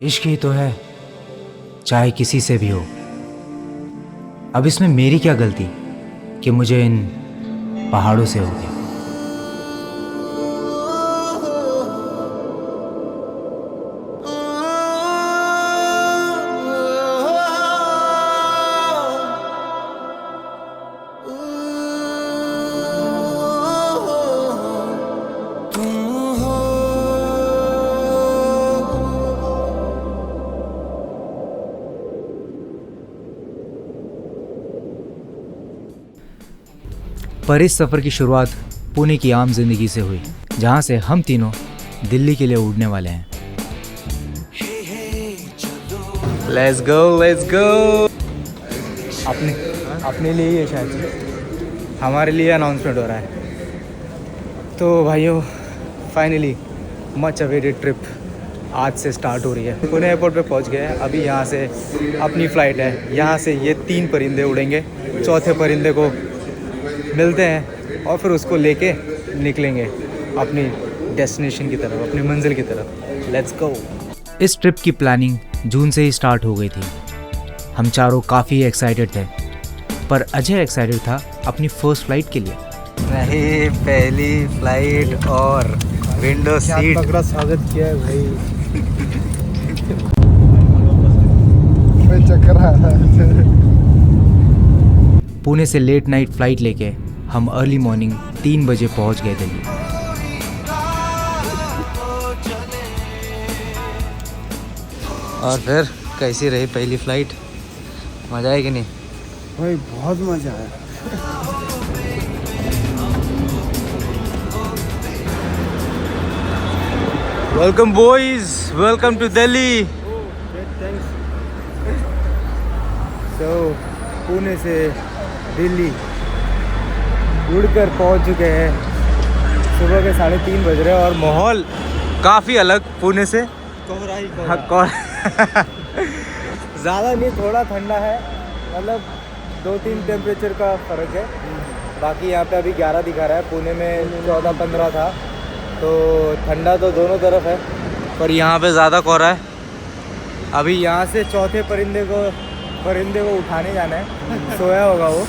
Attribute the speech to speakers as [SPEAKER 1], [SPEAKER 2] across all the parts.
[SPEAKER 1] इश्क ही तो है, चाहे किसी से भी हो। अब इसमें मेरी क्या गलती कि मुझे इन पहाड़ों से हो गया। पर इस सफ़र की शुरुआत पुणे की आम जिंदगी से हुई, जहाँ से हम तीनों दिल्ली के लिए उड़ने वाले हैं।
[SPEAKER 2] Let's go let's go.
[SPEAKER 1] अपने लिए ही है शायद, हमारे लिए अनाउंसमेंट हो रहा है। तो भाइयों, फाइनली मच अवेटेड ट्रिप आज से स्टार्ट हो रही है। पुणे एयरपोर्ट पे पहुंच गए हैं। अभी यहाँ से अपनी फ़्लाइट है, यहाँ से ये 3 परिंदे उड़ेंगे, चौथे परिंदे को मिलते हैं और फिर उसको लेके निकलेंगे अपनी डेस्टिनेशन की तरफ, अपनी मंजिल की तरफ। Let's go. इस ट्रिप की प्लानिंग जून से ही स्टार्ट हो गई थी। हम चारों काफ़ी एक्साइटेड थे, पर अजय एक्साइटेड था अपनी फर्स्ट फ्लाइट के लिए।
[SPEAKER 2] नहीं, पहली फ्लाइट और विंडो सीट।
[SPEAKER 3] तगड़ा स्वागत किया है भाई। चक्कर आ रहा है।
[SPEAKER 1] पुणे से लेट नाइट फ्लाइट लेके हम अर्ली मॉर्निंग 3 बजे पहुंच गए दिल्ली।
[SPEAKER 2] और फिर कैसी रही पहली फ्लाइट? मजा आया कि नहीं?
[SPEAKER 3] भाई बहुत मजा आया।
[SPEAKER 2] Welcome boys, welcome to Delhi.
[SPEAKER 1] तो पुणे से दिल्ली उड़कर पहुंच चुके हैं। सुबह के 3:30 बज रहे हैं और
[SPEAKER 2] माहौल काफ़ी अलग पुणे से।
[SPEAKER 1] ज़्यादा नहीं, थोड़ा ठंडा है, मतलब 2-3 टेम्परेचर का फ़र्क है। बाकी यहाँ पे अभी 11 दिखा रहा है, पुणे में 14-15 था, तो ठंडा तो दोनों तरफ है।
[SPEAKER 2] पर यहाँ पे ज़्यादा कोहरा है।
[SPEAKER 1] अभी यहाँ से चौथे परिंदे को उठाने जाना है। सोया होगा वो।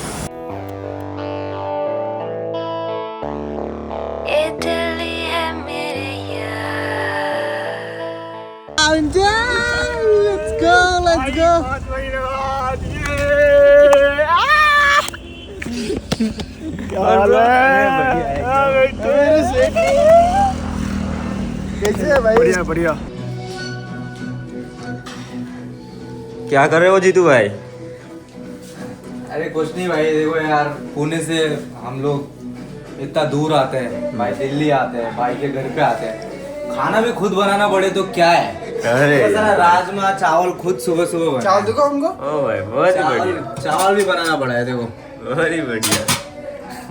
[SPEAKER 3] Let's go। कैसे है भाई? बढ़िया बढ़िया।
[SPEAKER 2] क्या कर रहे हो जीतू भाई?
[SPEAKER 1] अरे कुछ नहीं भाई, देखो यार, पुणे से हम लोग इतना दूर आते हैं भाई, दिल्ली आते हैं, भाई के घर पे आते हैं। खाना भी खुद बनाना पड़े तो क्या है।
[SPEAKER 2] अरे
[SPEAKER 1] राजमा चावल खुद सुबह बना।
[SPEAKER 3] चावल देखो हमको।
[SPEAKER 2] ओ भाई बहुत ही बढ़िया,
[SPEAKER 1] चावल भी बनाना पड़ा है, देखो
[SPEAKER 2] बहुत ही बढ़िया।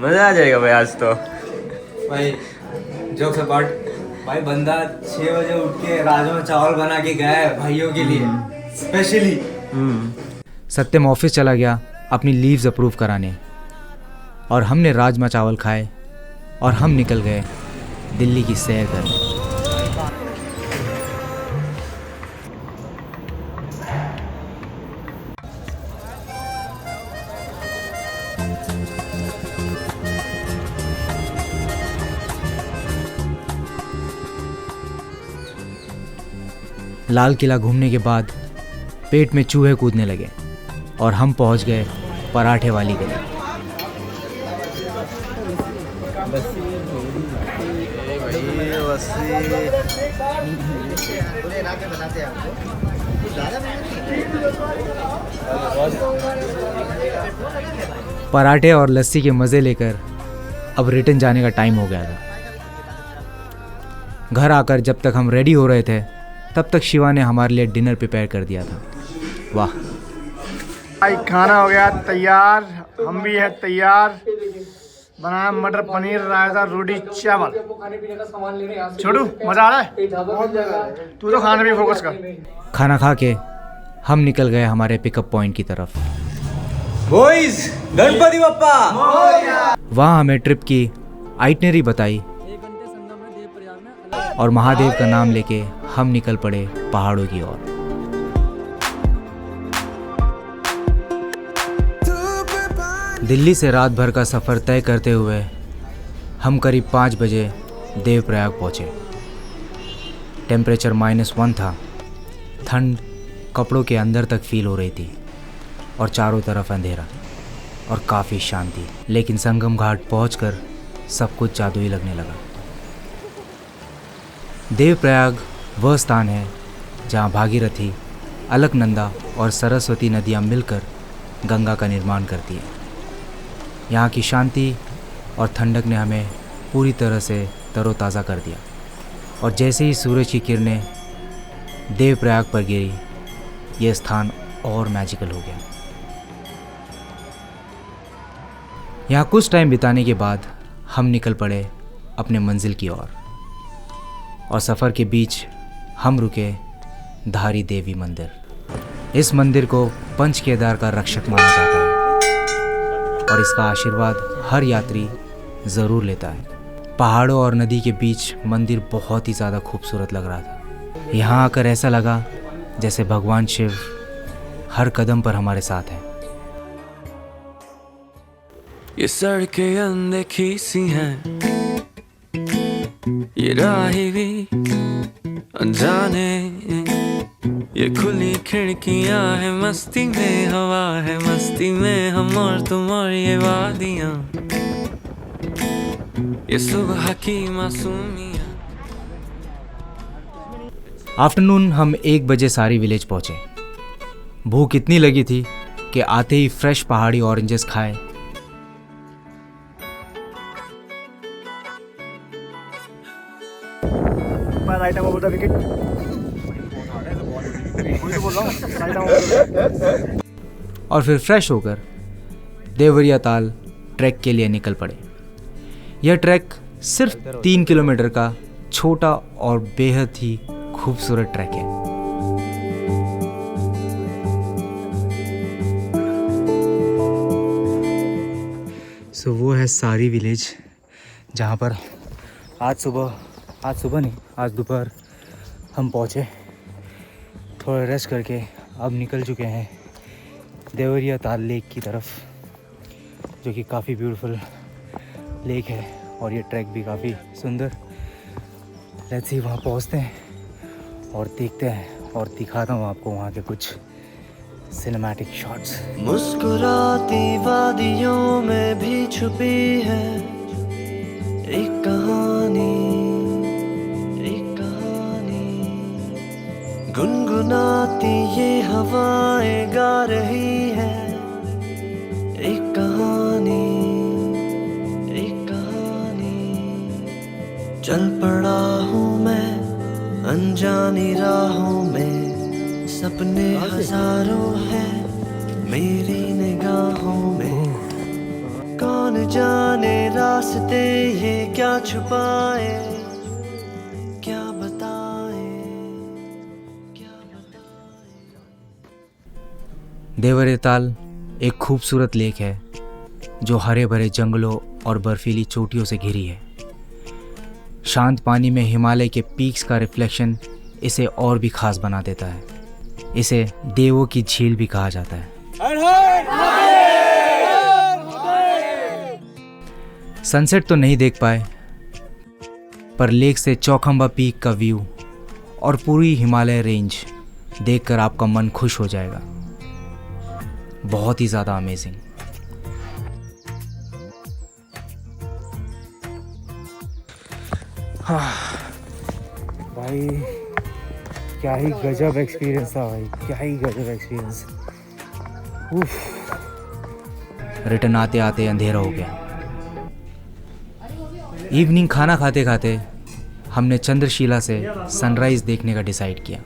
[SPEAKER 2] मज़ा आ जाएगा भाई आज तो।
[SPEAKER 1] भाई। जोक्स अपार्ट, भाई बंदा 6 बजे उठ के राजमा चावल बना के गया है भाइयों के लिए स्पेशली। सत्यम ऑफिस चला गया अपनी लीव्स अप्रूव कराने, और हमने राजमा चावल खाए और हम निकल गए दिल्ली की सैर करने। लाल किला घूमने के बाद पेट में चूहे कूदने लगे और हम पहुंच गए पराठे वाली गली। पराठे और लस्सी के मज़े लेकर अब रिटर्न जाने का टाइम हो गया था। घर आकर जब तक हम रेडी हो रहे थे, तब तक शिवा ने हमारे लिए डिनर प्रिपेयर कर दिया था। वाह
[SPEAKER 3] भाई, खाना हो गया तैयार, हम भी है तैयार। बनाया मटर पनीर, रायता, रोटी, चावल। छोटू मजा आ रहा है? तू तो खाने पे फोकस कर।
[SPEAKER 1] खाना खा के हम निकल गए हमारे पिकअप पॉइंट की तरफ।
[SPEAKER 2] बॉयज, गणपति बप्पा।
[SPEAKER 1] वहाँ हमें ट्रिप की आइटनरी बताई और महादेव का नाम लेके
[SPEAKER 2] हम निकल पड़े पहाड़ों की ओर। दिल्ली से रात भर का सफ़र तय करते हुए हम करीब 5 बजे देवप्रयाग पहुँचे। टेम्परेचर -1 था। ठंड कपड़ों के अंदर तक फील हो रही थी और चारों तरफ अंधेरा और काफ़ी शांति। लेकिन संगम घाट पहुंचकर सब कुछ जादुई लगने लगा। देवप्रयाग वह स्थान है जहां भागीरथी, अलकनंदा और सरस्वती नदियां मिलकर गंगा का निर्माण करती हैं। यहाँ की शांति और ठंडक ने हमें पूरी तरह से तरोताज़ा कर दिया और जैसे ही सूरज की किरणें देवप्रयाग पर गिरी, यह स्थान और मैजिकल हो गया। यहाँ कुछ टाइम बिताने के बाद हम निकल पड़े अपने मंजिल की ओर और सफ़र के बीच हम रुके धारी देवी मंदिर। इस मंदिर को पंच केदार का रक्षक माना जाता है और इसका आशीर्वाद हर यात्री ज़रूर लेता है। पहाड़ों और नदी के बीच मंदिर बहुत ही ज़्यादा खूबसूरत लग रहा था। यहाँ आकर ऐसा लगा जैसे भगवान शिव हर कदम पर हमारे साथ हैं।
[SPEAKER 4] ये सड़कें अनदेखी सी हैं, ये राहें भी अनजाने, ये खुली खिड़कियां है, मस्ती में हवा है, मस्ती में हम और तुम और ये वादियां, ये सुबह की मासूमियां।
[SPEAKER 2] आफ्टरनून हम 1 बजे सारी विलेज पहुंचे। भूख इतनी लगी थी कि आते ही फ्रेश पहाड़ी ऑरेंजेस खाए।
[SPEAKER 3] राइट ऑफ द विकेट
[SPEAKER 2] और फिर फ्रेश होकर देवरिया ताल ट्रैक के लिए निकल पड़े। यह ट्रैक सिर्फ 3 किलोमीटर का छोटा और बेहद ही खूबसूरत ट्रैक है। सो वो है सारी विलेज जहाँ पर आज दोपहर हम पहुँचे। थोड़ा रेस्ट करके अब निकल चुके हैं देवरिया ताल लेक की तरफ, जो कि काफ़ी ब्यूटीफुल लेक है और ये ट्रैक भी काफ़ी सुंदर। लेट्स सी वहाँ पहुँचते हैं और देखते हैं और दिखाता हूँ आपको वहाँ के कुछ सिनेमैटिक शॉट्स।
[SPEAKER 4] मुस्कुराती वादियों में भी छुपी है एक कहानी, गुनगुनाती ये हवाएं गा रही है एक कहानी, एक कहानी। चल पड़ा हूँ मैं अनजानी राहों में, सपने हजारों हैं मेरी निगाहों में। कौन जाने रास्ते ये क्या छुपाए, क्या बताए, क्या बताए।
[SPEAKER 2] देवरिया ताल एक खूबसूरत लेक है जो हरे भरे जंगलों और बर्फीली चोटियों से घिरी है। शांत पानी में हिमालय के पीक्स का रिफ्लेक्शन इसे और भी खास बना देता है। इसे देवों की झील भी कहा जाता है। सनसेट तो नहीं देख पाए, पर लेक से चौखंबा पीक का व्यू और पूरी हिमालय रेंज देखकर आपका मन खुश हो जाएगा। बहुत ही ज़्यादा अमेजिंग।
[SPEAKER 1] भाई क्या ही गजब एक्सपीरियंस था भाई, क्या ही गजब एक्सपीरियंस।
[SPEAKER 2] रिटर्न आते आते अंधेरा हो गया। इवनिंग खाना खाते खाते हमने चंद्रशिला से सनराइज़ देखने का डिसाइड किया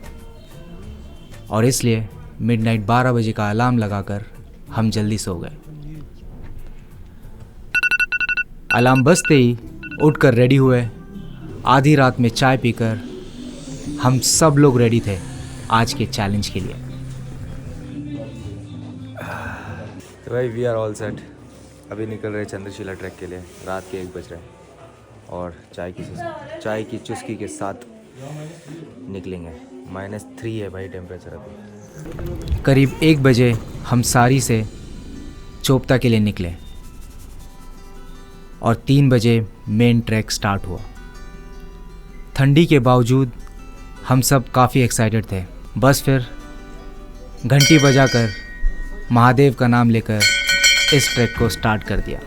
[SPEAKER 2] और इसलिए मिडनाइट 12 बजे का अलार्म लगाकर हम जल्दी सो गए। अलार्म बजते ही उठकर रेडी हुए। आधी रात में चाय पीकर हम सब लोग रेडी थे आज के चैलेंज के लिए।
[SPEAKER 5] तो भाई वी आर ऑल सेट। अभी निकल रहे चंद्रशिला ट्रैक के लिए। रात के 1 बज रहे हैं और चाय की चुस्की के साथ निकलेंगे। -3 है भाई टेम्परेचर अभी।
[SPEAKER 2] करीब 1 बजे हम सारी से चोपता के लिए निकले और 3 बजे मेन ट्रैक स्टार्ट हुआ। ठंडी के बावजूद हम सब काफ़ी एक्साइटेड थे। बस फिर घंटी बजाकर महादेव का नाम लेकर इस ट्रैक को स्टार्ट कर दिया।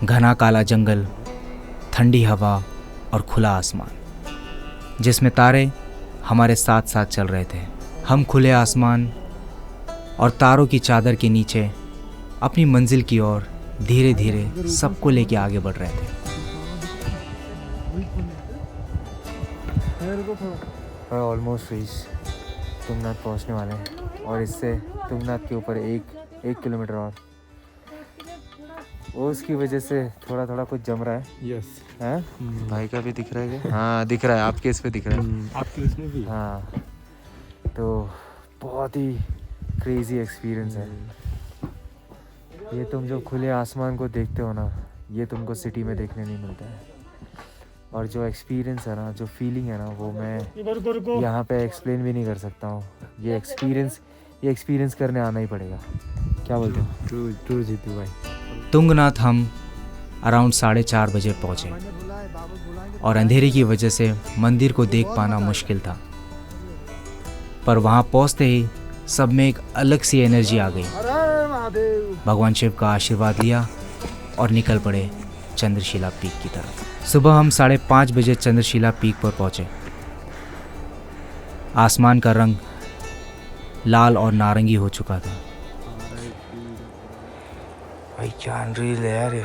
[SPEAKER 2] घना काला जंगल, ठंडी हवा और खुला आसमान जिसमें तारे हमारे साथ साथ चल रहे थे। हम खुले आसमान और तारों की चादर के नीचे अपनी मंजिल की ओर धीरे धीरे सबको लेके आगे बढ़ रहे थे।
[SPEAKER 5] ऑलमोस्ट रीच तुंगनाथ पहुंचने वाले हैं और इससे तुंगनाथ के ऊपर एक किलोमीटर और। उसकी वजह से थोड़ा थोड़ा कुछ जम रहा है।
[SPEAKER 1] यस
[SPEAKER 5] हैं भाई का भी दिख रहा है क्या? हाँ दिख रहा है, आपके इस पे दिख रहा है।
[SPEAKER 1] आपके उसमें भी।
[SPEAKER 5] हाँ तो बहुत ही क्रेजी एक्सपीरियंस है ये। तुम जो खुले आसमान को देखते हो ना, ये तुमको सिटी में देखने नहीं मिलता है। और जो एक्सपीरियंस है ना, जो फीलिंग है ना, वो मैं यहाँ पे एक्सप्लेन भी नहीं कर सकता हूँ। ये एक्सपीरियंस करने आना ही पड़ेगा। क्या बोलते हो?
[SPEAKER 1] ट्रू जीतू भाई।
[SPEAKER 2] तुंगनाथ हम अराउंड 4:30 बजे पहुँचे और अंधेरे की वजह से मंदिर को देख पाना मुश्किल था। पर वहाँ पहुँचते ही सब में एक अलग सी एनर्जी आ गई। भगवान शिव का आशीर्वाद लिया और निकल पड़े चंद्रशिला पीक की तरफ। सुबह हम 5:30 बजे चंद्रशिला पीक पर पहुँचे। आसमान का रंग लाल और नारंगी हो चुका था।
[SPEAKER 5] भाई क्या अनरील है यार ये।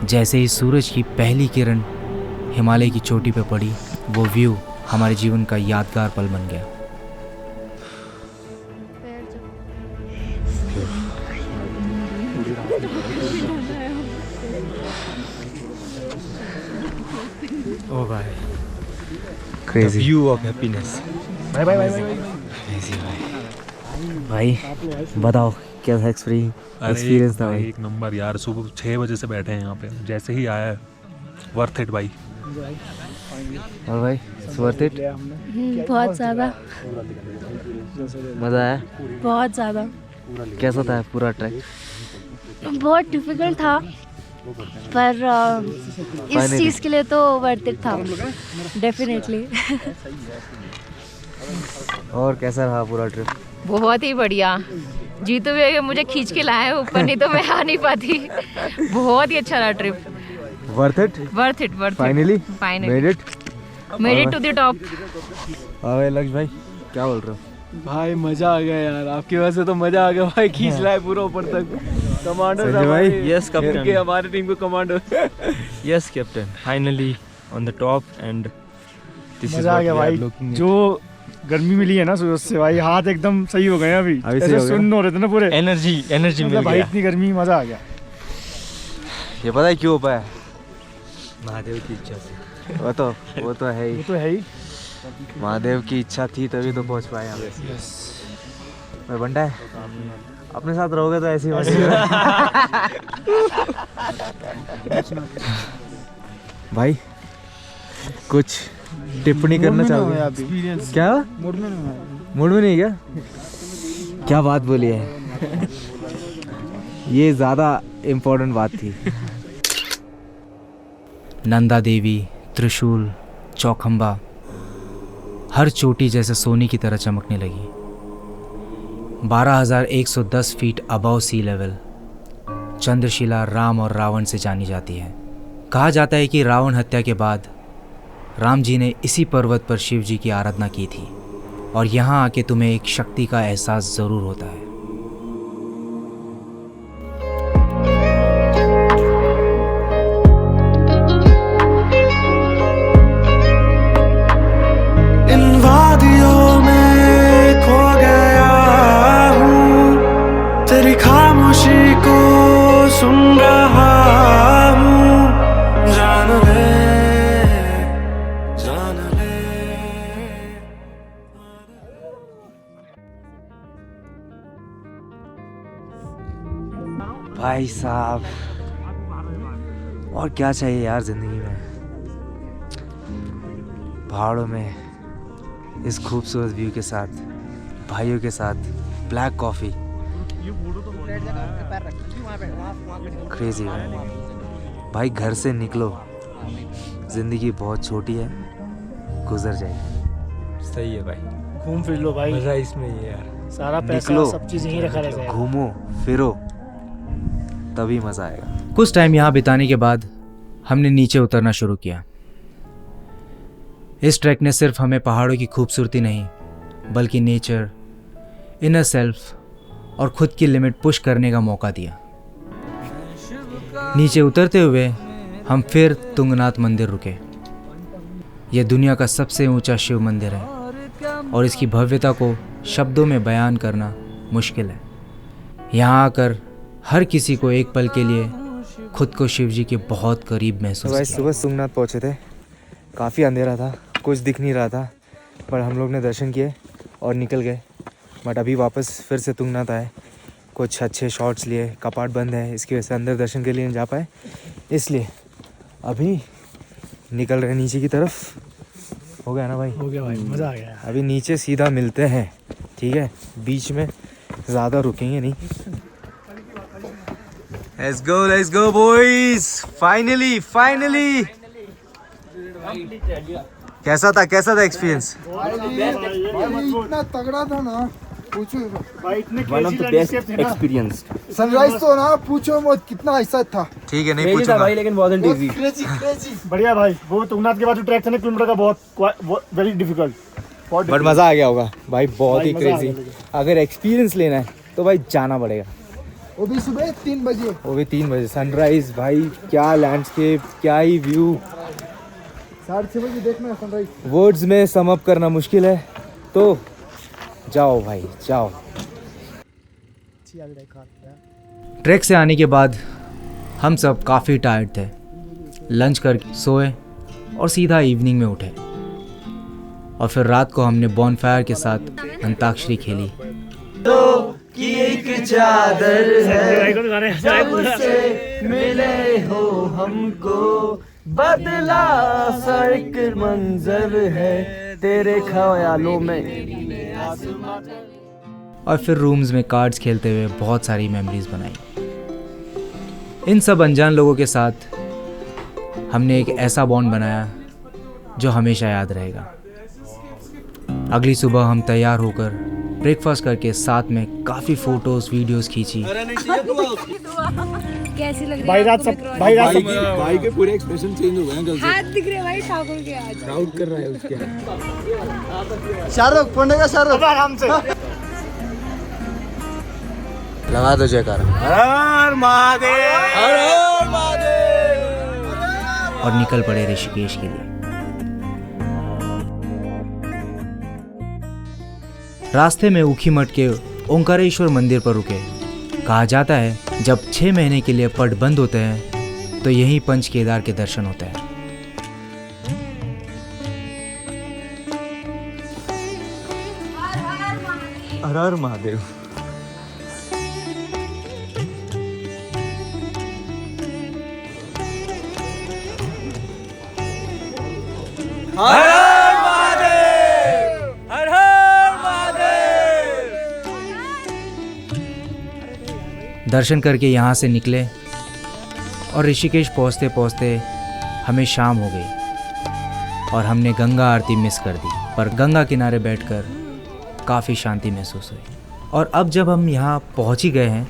[SPEAKER 2] जैसे ही सूरज की पहली किरण हिमालय की चोटी पर पड़ी, वो व्यू हमारे जीवन का यादगार पल बन गया।
[SPEAKER 1] ओ भाई,
[SPEAKER 5] क्रेजी
[SPEAKER 1] व्यू ऑफ हैप्पीनेस।
[SPEAKER 5] भाई बताओ कैसा एक्सपीरियंस था भाई?
[SPEAKER 6] एक नंबर यार। सुबह 6 बजे से बैठे हैं यहाँ पे, जैसे ही आया है वर्थ इट भाई।
[SPEAKER 5] और भाई वर्थ इट?
[SPEAKER 7] बहुत ज़्यादा,
[SPEAKER 5] मज़ा आया?
[SPEAKER 7] बहुत ज़्यादा।
[SPEAKER 5] कैसा था पूरा ट्रैक?
[SPEAKER 7] बहुत डिफिकल्ट था पर इस चीज़ के लिए तो वर्थ इट था डेफिनेटली।
[SPEAKER 5] और कैसा रहा पूरा ट्रिप?
[SPEAKER 8] बहुत ही बढ़िया। जीतू भी अगर मुझे खींच के लाए ऊपर, नहीं तो मैं आ नहीं पाती। बहुत ही अच्छा रहा trip.
[SPEAKER 5] Worth it?
[SPEAKER 8] Worth it, worth it.
[SPEAKER 5] Finally
[SPEAKER 8] made it to the top.
[SPEAKER 5] भाई लक्ष्य भाई क्या बोल रहे हो?
[SPEAKER 3] भाई मजा आ गया यार, आपकी वजह से तो मजा आ गया भाई। खींच लाए पूरा ऊपर तक। कमांडर
[SPEAKER 5] संजय भाई।
[SPEAKER 3] यस कैप्टन, हमारी टीम को commander.
[SPEAKER 5] Yes captain, finally on the top and
[SPEAKER 3] मजा आ गया भाई। जो गर्मी मिली है ना सुबह से भाई, हाथ एकदम सही हो गए हैं अभी।
[SPEAKER 5] सही
[SPEAKER 3] ऐसे
[SPEAKER 5] हो गए।
[SPEAKER 3] सुन्न हो रहे थे ना पूरे।
[SPEAKER 5] एनर्जी
[SPEAKER 3] मतलब भाई इतनी गर्मी, मजा आ गया।
[SPEAKER 5] ये पता है क्यों हो पाया?
[SPEAKER 1] महादेव की इच्छा से।
[SPEAKER 5] वो तो है ही।
[SPEAKER 3] वो तो है ही।
[SPEAKER 5] महादेव की इच्छा थी तभी तो पहुंच पाए हम। भाई बंटा है, अपने साथ रहोगे तो ऐसे ही भाई कुछ टिप्पणी करना चाहोगे? क्या मूड में नहीं क्या? क्या बात बोली है? ये ज़्यादा इम्पोर्टेंट बात थी।
[SPEAKER 2] नंदा देवी, त्रिशूल, चौखंबा हर चोटी जैसे सोने की तरह चमकने लगी। 12,110 feet above sea level Chandrashila Ram और रावण से जानी जाती है। कहा जाता है कि रावण हत्या के बाद राम जी ने इसी पर्वत पर शिव जी की आराधना की थी और यहाँ आके तुम्हें एक शक्ति का एहसास ज़रूर होता है।
[SPEAKER 4] इन वादियों में खो गया हूँ,
[SPEAKER 5] भाई साहब, और क्या चाहिए यार ज़िंदगी में। पहाड़ों में इस खूबसूरत व्यू के साथ, भाइयों के साथ, ब्लैक कॉफ़ी, क्रेजी भाई। घर से निकलो, ज़िंदगी बहुत छोटी है, गुजर जाएगी।
[SPEAKER 3] सही है भाई, घूम फिर लो भाई, मजा इसमें ही है यार। सारा पैसा
[SPEAKER 5] निकलो,
[SPEAKER 3] सब चीज़ यहीं रखा रहता है।
[SPEAKER 5] घूमो फिरो, तभी मज़ा आएगा।
[SPEAKER 2] कुछ टाइम यहाँ बिताने के बाद हमने नीचे उतरना शुरू किया। इस ट्रैक ने सिर्फ हमें पहाड़ों की खूबसूरती नहीं, बल्कि नेचर, इनर सेल्फ और खुद की लिमिट पुश करने का मौका दिया। नीचे उतरते हुए हम फिर तुंगनाथ मंदिर रुके। यह दुनिया का सबसे ऊंचा शिव मंदिर है और इसकी भव्यता को शब्दों में बयान करना मुश्किल है। यहाँ आकर हर किसी को एक पल के लिए खुद को शिव जी के बहुत करीब महसूस
[SPEAKER 1] तो भाई
[SPEAKER 2] किया।
[SPEAKER 1] सुबह तुंगनाथ पहुँचे थे, काफ़ी अंधेरा था, कुछ दिख नहीं रहा था, पर हम लोग ने दर्शन किए और निकल गए। बट अभी वापस फिर से तुंगनाथ आए, कुछ अच्छे शॉट्स लिए। कपाट बंद है, इसकी वजह से अंदर दर्शन के लिए नहीं जा पाए, इसलिए अभी निकल रहे नीचे की तरफ। हो गया ना भाई?
[SPEAKER 3] हो गया भाई, मज़ा आ गया।
[SPEAKER 1] अभी नीचे सीधा मिलते हैं, ठीक है? बीच में ज़्यादा रुकेंगे नहीं। Let's go boys! Finally! कैसा था एक्सपीरियंस?
[SPEAKER 9] इतना तगड़ा था ना, पूछो
[SPEAKER 3] भाई इतने
[SPEAKER 10] one of the best experience.
[SPEAKER 9] Sunrise तो ना पूछो मत, कितना ऐसा था।
[SPEAKER 1] ठीक है, नहीं पूछूंगा
[SPEAKER 10] भाई, लेकिन wasn't easy।
[SPEAKER 9] क्रेजी
[SPEAKER 3] बढ़िया भाई। वो तुंगनाथ के बाद जो ट्रैक था ना किलोमीटर का, बहुत वेरी डिफिकल्ट।
[SPEAKER 1] बट मज़ा आ गया होगा भाई, बहुत
[SPEAKER 3] भाई,
[SPEAKER 1] ही
[SPEAKER 3] मज़ा आ
[SPEAKER 1] क्रेजी।
[SPEAKER 3] गया।
[SPEAKER 1] अगर एक्सपीरियंस लेना है तो भाई जाना पड़ेगा,
[SPEAKER 9] वो भी सुबह 3 बजे।
[SPEAKER 1] वो भी 3 बजे। सनराइज भाई, क्या लैंडस्केप, क्या ही व्यू,
[SPEAKER 9] 6:30 बजे देखना है सनराइज।
[SPEAKER 1] वर्ड्स में सम अप करना मुश्किल है, तो जाओ भाई जाओ।
[SPEAKER 2] ट्रैक से आने के बाद हम सब काफ़ी टायर्ड थे। लंच कर सोए और सीधा इवनिंग में उठे और फिर रात को हमने बॉनफायर के साथ अंताक्षरी खेली।
[SPEAKER 10] मिले हो हमको, बदला सड़क मंजर है तेरे ख्यालों में।
[SPEAKER 2] और फिर रूम्स में कार्ड्स खेलते हुए बहुत सारी मेमोरीज बनाई। इन सब अनजान लोगों के साथ हमने एक ऐसा बॉन्ड बनाया जो हमेशा याद रहेगा। अगली सुबह हम तैयार होकर ब्रेकफास्ट करके साथ में काफ़ी फ़ोटोज़ वीडियोज़ खींची।
[SPEAKER 7] कैसी लग रही
[SPEAKER 3] भाई
[SPEAKER 7] है
[SPEAKER 3] रात
[SPEAKER 7] आपको
[SPEAKER 3] सब
[SPEAKER 7] मेट्रो?
[SPEAKER 3] भाई रात सब
[SPEAKER 10] भाई के पूरे एक्सप्रेशन चेंज हो गए हैं कल से।
[SPEAKER 7] हाथ दिख रहे भाई ठाकुर के आज।
[SPEAKER 10] प्राउड कर रहा है उसके।
[SPEAKER 9] शाहरुख पढ़ने का, शाहरुख
[SPEAKER 3] आराम से।
[SPEAKER 1] लगा दो जयकारा।
[SPEAKER 2] और निकल पड़े ऋषिकेश के लिए। रास्ते में ऊखीमठ के ओंकारेश्वर मंदिर पर रुके। कहा जाता है जब 6 महीने के लिए पट बंद होते हैं तो यहीं पंच केदार के दर्शन होते हैं।
[SPEAKER 1] हर हर महादेव।
[SPEAKER 2] दर्शन करके यहाँ से निकले और ऋषिकेश पहुँचते पहुँचते हमें शाम हो गई और हमने गंगा आरती मिस कर दी। पर गंगा किनारे बैठकर काफ़ी शांति महसूस हुई। और अब जब हम यहाँ पहुँच ही गए हैं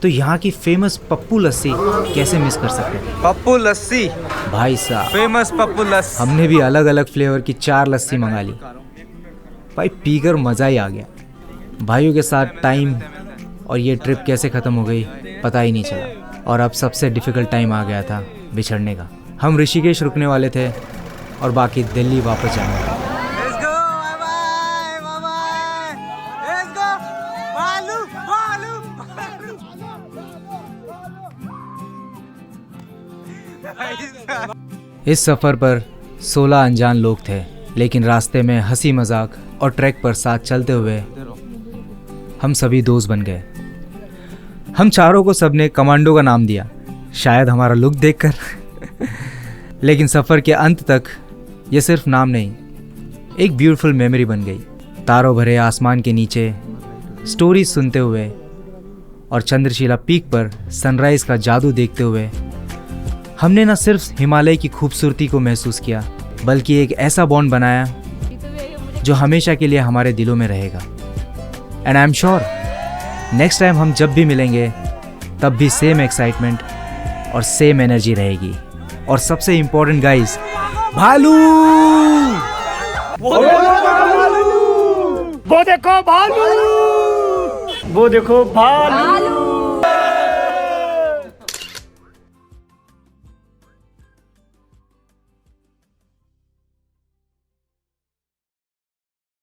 [SPEAKER 2] तो यहाँ की फेमस पप्पू लस्सी कैसे मिस कर सकते थे।
[SPEAKER 1] पप्पू लस्सी,
[SPEAKER 2] भाई साहब,
[SPEAKER 1] फेमस पप्पू लस्सी।
[SPEAKER 2] हमने भी अलग अलग फ्लेवर की 4 लस्सी मंगा ली। भाई पीकर मज़ा ही आ गया। भाइयों के साथ टाइम और ये ट्रिप कैसे ख़त्म हो गई पता ही नहीं चला। और अब सबसे डिफ़िकल्ट टाइम आ गया था बिछड़ने का। हम ऋषिकेश रुकने वाले थे और बाकी दिल्ली वापस जाने वाले। इस सफ़र पर 16 अनजान लोग थे, लेकिन रास्ते में हंसी मजाक और ट्रैक पर साथ चलते हुए हम सभी दोस्त बन गए। हम चारों को सबने कमांडो का नाम दिया, शायद हमारा लुक देखकर। लेकिन सफ़र के अंत तक ये सिर्फ नाम नहीं, एक ब्यूटीफुल मेमोरी बन गई। तारों भरे आसमान के नीचे स्टोरीज सुनते हुए और चंद्रशिला पीक पर सनराइज़ का जादू देखते हुए हमने न सिर्फ हिमालय की खूबसूरती को महसूस किया, बल्कि एक ऐसा बॉन्ड बनाया जो हमेशा के लिए हमारे दिलों में रहेगा। And I am sure next time हम जब भी मिलेंगे तब भी सेम एक्साइटमेंट और सेम एनर्जी रहेगी। और सबसे इम्पोर्टेंट गाइस, भालू!
[SPEAKER 3] वो देखो भालू! वो देखो भालू!